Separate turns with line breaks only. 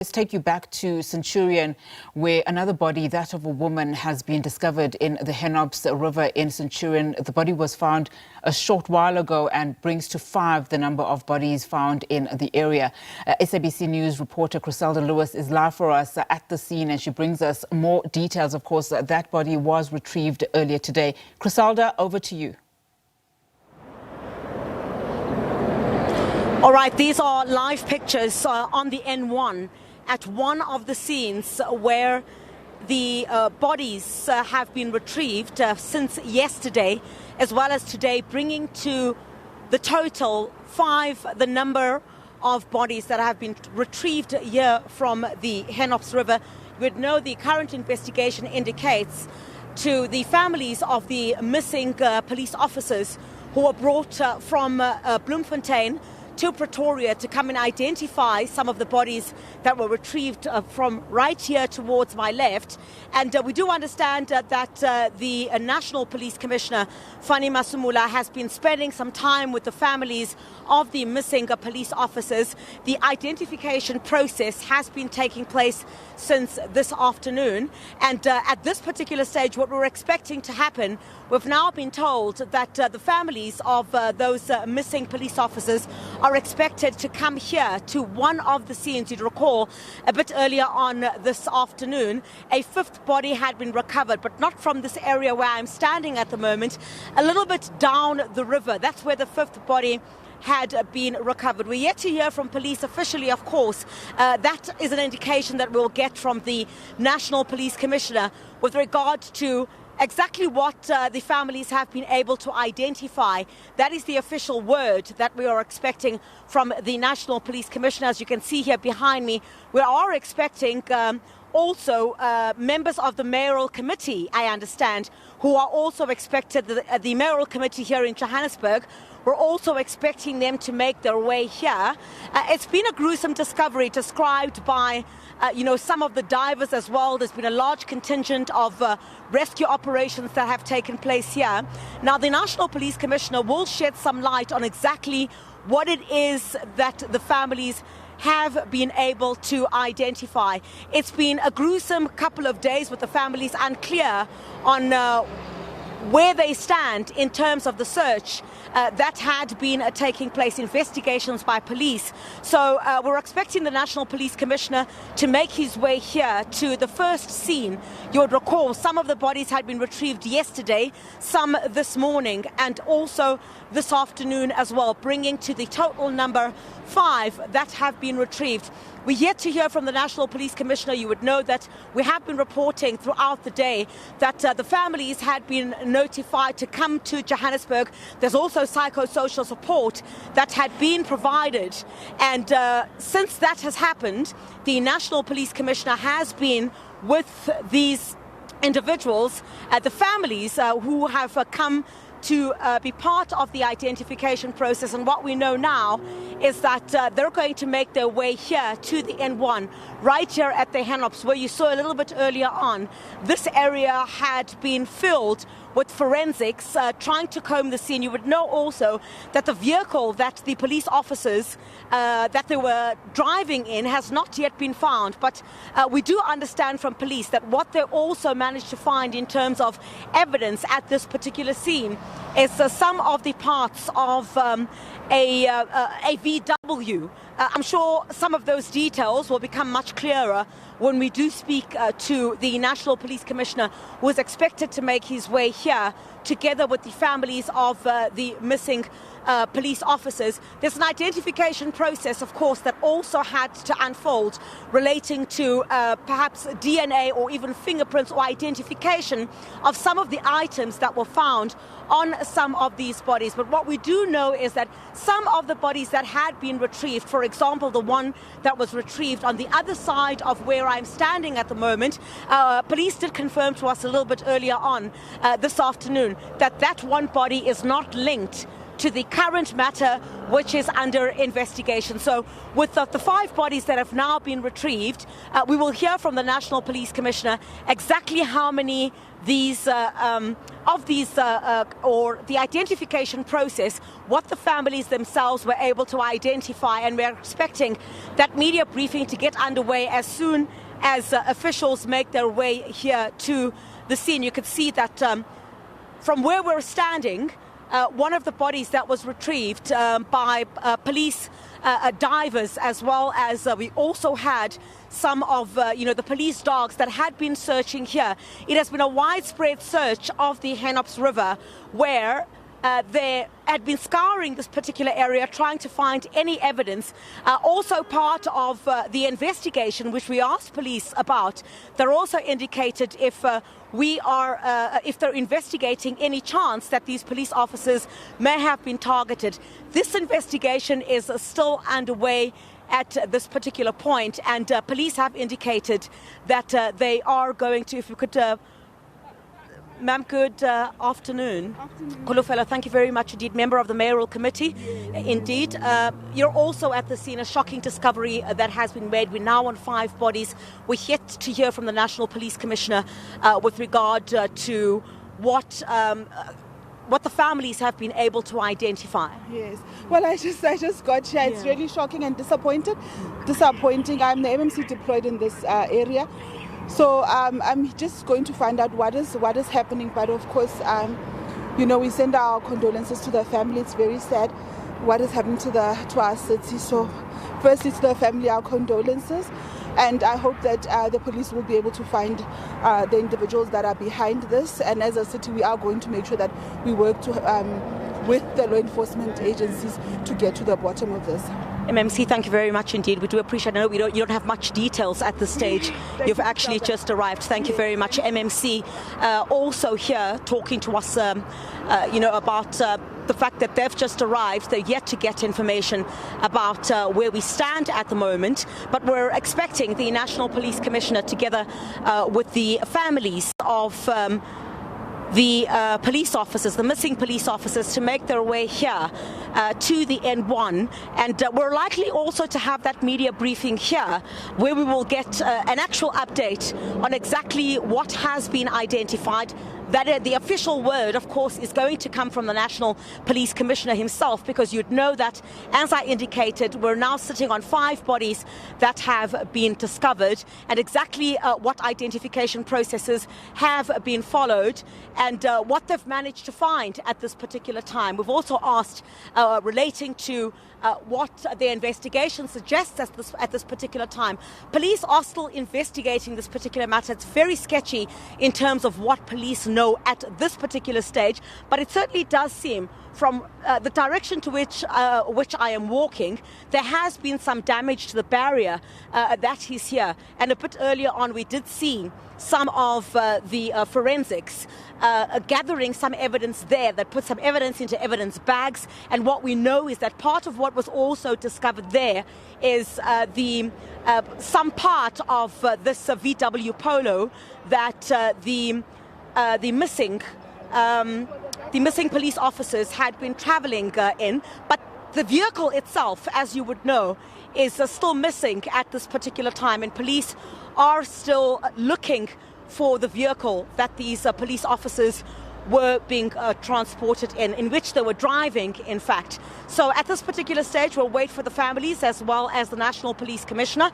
Let's take you back to Centurion, where another body, that of a woman, has been discovered in the Hennops River in Centurion. The body was found a short while ago and brings to 5 the number of bodies found in the area. SABC News reporter Chriselda Lewis is live for us at the scene, and she brings us more details. Of course, that body was retrieved earlier today. Chriselda, over to you.
All right, these are live pictures on the N1 at one of the scenes where the bodies have been retrieved since yesterday, as well as today, bringing to the total 5 the number of bodies that have been retrieved here from the Hennops River. You would know the current investigation indicates to the families of the missing police officers who were brought from Bloemfontein to Pretoria to come and identify some of the bodies that were retrieved from right here towards my left. And we do understand that the National Police Commissioner, Fani Masumula, has been spending some time with the families of the missing police officers. The identification process has been taking place since this afternoon. And at this particular stage, what we're expecting to happen, we've now been told that the families of those missing police officers are expected to come here to one of the scenes. You'd recall a bit earlier on this afternoon, a 5th body had been recovered, but not from this area where I'm standing at the moment, a little bit down the river. That's where the 5th body had been recovered. We're yet to hear from police officially, of course. That is an indication that we'll get from the National Police Commissioner with regard to exactly what the families have been able to identify. That is the official word that we are expecting from the National Police Commissioner. As you can see here behind me, we are expecting also members of the mayoral committee, I understand, who are also expected, the mayoral committee here in Johannesburg. We're also expecting them to make their way here. It's been a gruesome discovery described by some of the divers as well. There's been a large contingent of rescue operations that have taken place here. Now, the National Police Commissioner will shed some light on exactly what it is that the families have been able to identify. It's been a gruesome couple of days with the families unclear on where they stand in terms of the search that had been taking place, investigations by police. So we're expecting the National Police Commissioner to make his way here to the first scene. You would recall some of the bodies had been retrieved yesterday, some this morning, and also this afternoon as well, bringing to the total number 5 that have been retrieved. We're yet to hear from the National Police Commissioner. You would know that we have been reporting throughout the day that the families had been notified to come to Johannesburg. There's also psychosocial support that had been provided. And since that has happened, the National Police Commissioner has been with these individuals, the families who have come to be part of the identification process. And what we know now is that they're going to make their way here to the N1, right here at the Hennops, where you saw a little bit earlier on. This area had been filled with forensics trying to comb the scene. You would know also that the vehicle that the police officers that they were driving in has not yet been found. But we do understand from police that what they also managed to find in terms of evidence at this particular scene is some of the parts of a VW. I'm sure some of those details will become much clearer when we do speak to the National Police Commissioner, who is expected to make his way here together with the families of the missing police officers. There's an identification process, of course, that also had to unfold relating to perhaps DNA or even fingerprints or identification of some of the items that were found on some of these bodies. But what we do know is that some of the bodies that had been retrieved, for example, the one that was retrieved on the other side of where I'm standing at the moment, police did confirm to us a little bit earlier on this afternoon that that one body is not linked to the current matter, which is under investigation. So with the 5 bodies that have now been retrieved, we will hear from the National Police Commissioner exactly how many these or the identification process, what the families themselves were able to identify, and we're expecting that media briefing to get underway as soon as officials make their way here to the scene. You can see that from where we're standing, one of the bodies that was retrieved by police divers, as well as we also had some of the police dogs that had been searching here. It has been a widespread search of the Hennops River, where they had been scouring this particular area, trying to find any evidence. Also part of the investigation, which we asked police about, they're also indicated if they're investigating any chance that these police officers may have been targeted. This investigation is still underway at this particular point, and police have indicated that they are going to, if you could... Ma'am, good afternoon. Kulufela, thank you very much indeed. Member of the Mayoral Committee. Indeed. You're also at the scene, a shocking discovery that has been made. We're now on 5 bodies. We're yet to hear from the National Police Commissioner with regard to what the families have been able to identify.
Yes. Well, I just got here. It's really shocking and disappointing. I'm the MMC deployed in this area. So I'm just going to find out what is happening. But of course, we send our condolences to the family. It's very sad what is happening to our city. So firstly, to the family, our condolences. And I hope that the police will be able to find the individuals that are behind this. And as a city, we are going to make sure that we work with the law enforcement agencies to get to the bottom of this.
MMC, thank you very much indeed. We do appreciate it. I know you don't have much details at this stage. You've actually just arrived. Thank you very much. MMC also here talking to us, about the fact that they've just arrived. They're yet to get information about where we stand at the moment, but we're expecting the National Police Commissioner, together with the families of the police officers, the missing police officers, to make their way here to the N1. And we're likely also to have that media briefing here, where we will get an actual update on exactly what has been identified. That the official word, of course, is going to come from the National Police Commissioner himself, because you'd know that, as I indicated, we're now sitting on 5 bodies that have been discovered, and exactly what identification processes have been followed and what they've managed to find at this particular time. We've also asked relating to what the investigation suggests at this particular time. Police are still investigating this particular matter. It's very sketchy in terms of what police know at this particular stage, but it certainly does seem, from the direction to which I am walking, there has been some damage to the barrier that is here. And a bit earlier on, we did see some of the forensics gathering some evidence there that put some evidence into evidence bags. And what we know is that part of what was also discovered there is some part of this VW Polo that the missing police officers had been traveling in, but the vehicle itself, as you would know, is still missing at this particular time, and police are still looking for the vehicle that these police officers were being transported in which they were driving, in fact. So at this particular stage, we'll wait for the families as well as the National Police Commissioner